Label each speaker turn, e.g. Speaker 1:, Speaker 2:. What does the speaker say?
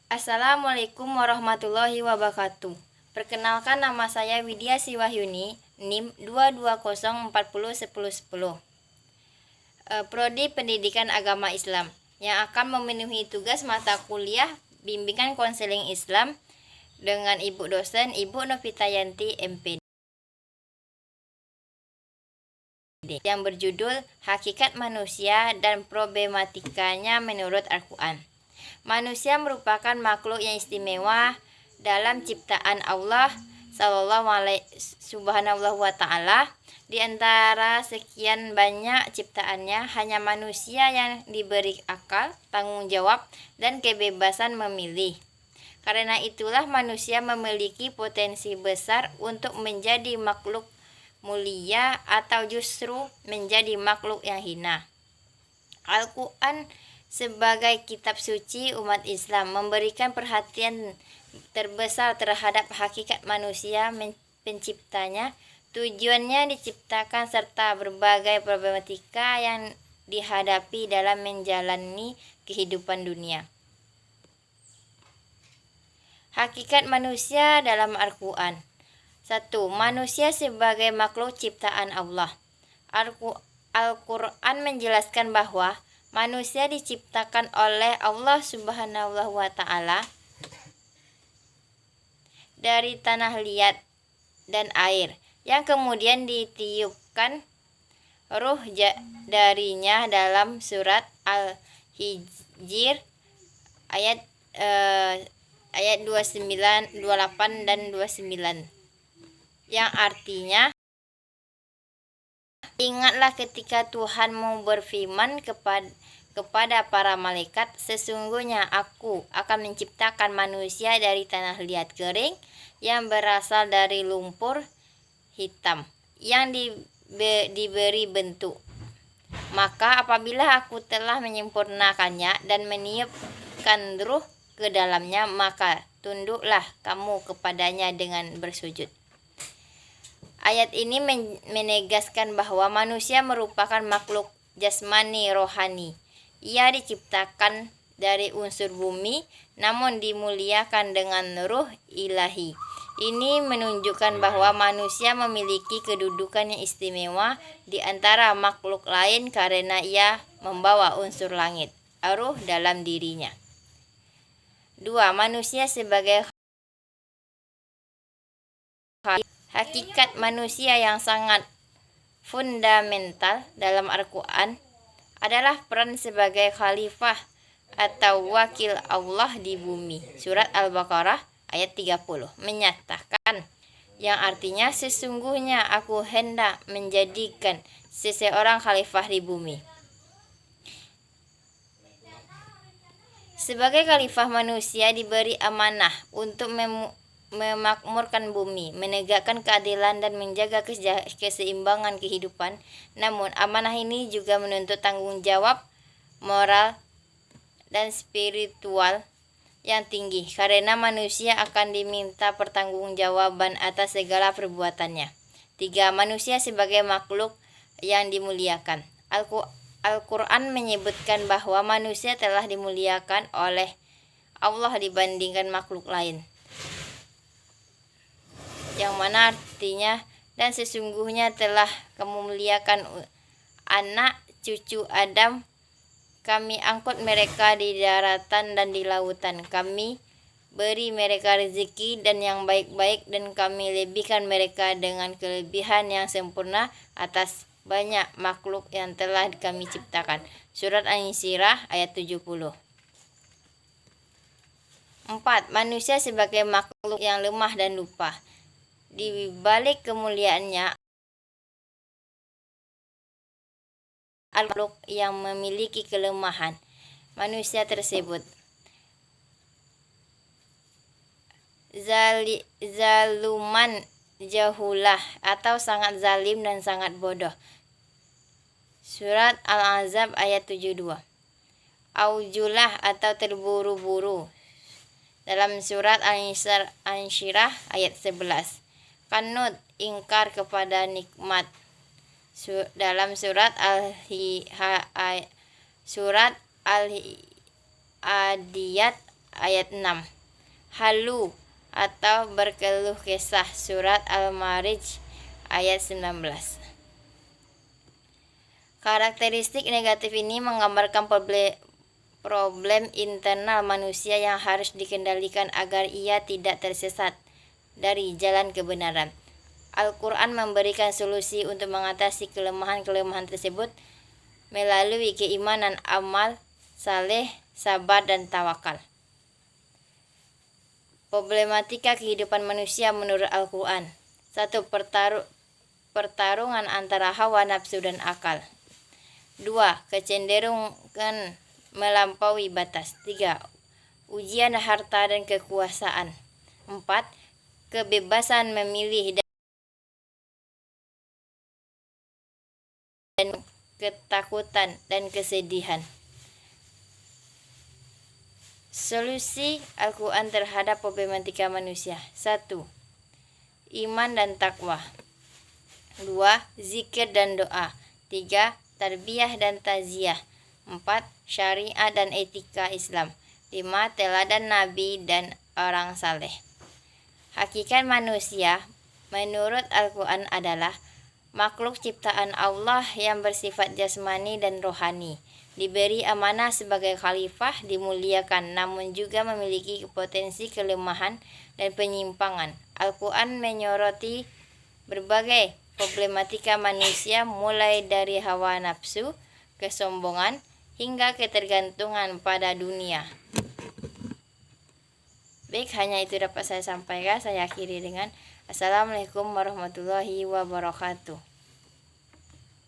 Speaker 1: Assalamualaikum warahmatullahi wabarakatuh. Perkenalkan, nama saya Widya Siwahyuni, NIM 220401010. Prodi Pendidikan Agama Islam yang akan memenuhi tugas mata kuliah Bimbingan Konseling Islam dengan Ibu dosen Ibu Novitayanti MPD yang berjudul Hakikat Manusia dan Problematikanya Menurut Al-Quran. Manusia merupakan makhluk yang istimewa dalam ciptaan Allah Subhanahu wa ta'ala. Di antara sekian banyak ciptaannya, hanya manusia yang diberi akal, tanggung jawab, dan kebebasan memilih. Karena itulah manusia memiliki potensi besar untuk menjadi makhluk mulia atau justru menjadi makhluk yang hina. Al-Quran sebagai kitab suci umat Islam memberikan perhatian terbesar terhadap hakikat manusia penciptanya, tujuannya diciptakan, serta berbagai problematika yang dihadapi dalam menjalani kehidupan dunia. Hakikat manusia dalam Al-Quran. 1. Manusia sebagai makhluk ciptaan Allah. Al-Quran menjelaskan bahwa manusia diciptakan oleh Allah Subhanahu wa ta'ala dari tanah liat dan air, yang kemudian ditiupkan ruh darinya dalam surat Al-Hijr ayat 29, 28 dan 29, yang artinya, ingatlah ketika Tuhanmu berfirman kepada para malaikat, sesungguhnya aku akan menciptakan manusia dari tanah liat kering yang berasal dari lumpur hitam yang diberi bentuk. Maka apabila aku telah menyempurnakannya dan meniupkan ruh ke dalamnya, maka tunduklah kamu kepadanya dengan bersujud. Ayat ini menegaskan bahwa manusia merupakan makhluk jasmani rohani. Ia diciptakan dari unsur bumi, namun dimuliakan dengan ruh ilahi. Ini menunjukkan bahwa manusia memiliki kedudukan yang istimewa di antara makhluk lain karena ia membawa unsur langit, ruh dalam dirinya. 2. Manusia sebagai hakikat manusia yang sangat fundamental dalam Al-Quran adalah peran sebagai khalifah atau wakil Allah di bumi. Surat Al-Baqarah ayat 30 menyatakan, yang artinya, sesungguhnya aku hendak menjadikan seseorang khalifah di bumi. Sebagai khalifah, manusia diberi amanah untuk memakmurkan bumi, menegakkan keadilan, dan menjaga keseimbangan kehidupan. Namun, amanah ini juga menuntut tanggung jawab moral dan spiritual yang tinggi, karena manusia akan diminta pertanggungjawaban atas segala perbuatannya. 3. Manusia sebagai makhluk yang dimuliakan. Al-Quran menyebutkan bahwa manusia telah dimuliakan oleh Allah dibandingkan makhluk lain, yang mana artinya, dan sesungguhnya telah kamu muliakan anak cucu Adam, kami angkut mereka di daratan dan di lautan, kami beri mereka rezeki dan yang baik-baik, dan kami lebihkan mereka dengan kelebihan yang sempurna atas banyak makhluk yang telah kami ciptakan. Surat An-Nisa ayat 70. 4. Manusia sebagai makhluk yang lemah dan lupa. Di balik kemuliaannya, makhluk yang memiliki kelemahan, manusia tersebut zaluman jahulah atau sangat zalim dan sangat bodoh. Surat Al-Ahzab ayat 72. Aujulah atau terburu-buru dalam surat Al-Insyirah ayat 11. Kanut, ingkar kepada nikmat dalam surat Al-Adiyat ayat 6. Halu atau berkeluh kesah, surat Al-Ma'arij ayat 19. Karakteristik negatif ini menggambarkan problem internal manusia yang harus dikendalikan agar ia tidak tersesat dari jalan kebenaran. Al-Quran memberikan solusi untuk mengatasi kelemahan-kelemahan tersebut melalui keimanan, amal saleh, sabar, dan tawakal. Problematika kehidupan manusia menurut Al-Quran. 1. Pertarungan antara hawa nafsu dan akal. 2. Kecenderungan melampaui batas. 3. Ujian harta dan kekuasaan. 4. Kebebasan memilih dan ketakutan dan kesedihan. Solusi Al-Quran terhadap problematika manusia. 1. Iman dan takwa. 2. Zikir dan doa. 3. Tarbiyah dan taziyah. 4. Syariat dan etika Islam. 5. Teladan Nabi dan orang saleh. Hakikat manusia menurut Al-Quran adalah makhluk ciptaan Allah yang bersifat jasmani dan rohani, diberi amanah sebagai khalifah, dimuliakan, namun juga memiliki potensi kelemahan dan penyimpangan. Al-Quran menyoroti berbagai problematika manusia mulai dari hawa nafsu, kesombongan, hingga ketergantungan pada dunia. Baik, hanya itu dapat saya sampaikan. Saya akhiri dengan Assalamualaikum warahmatullahi wabarakatuh.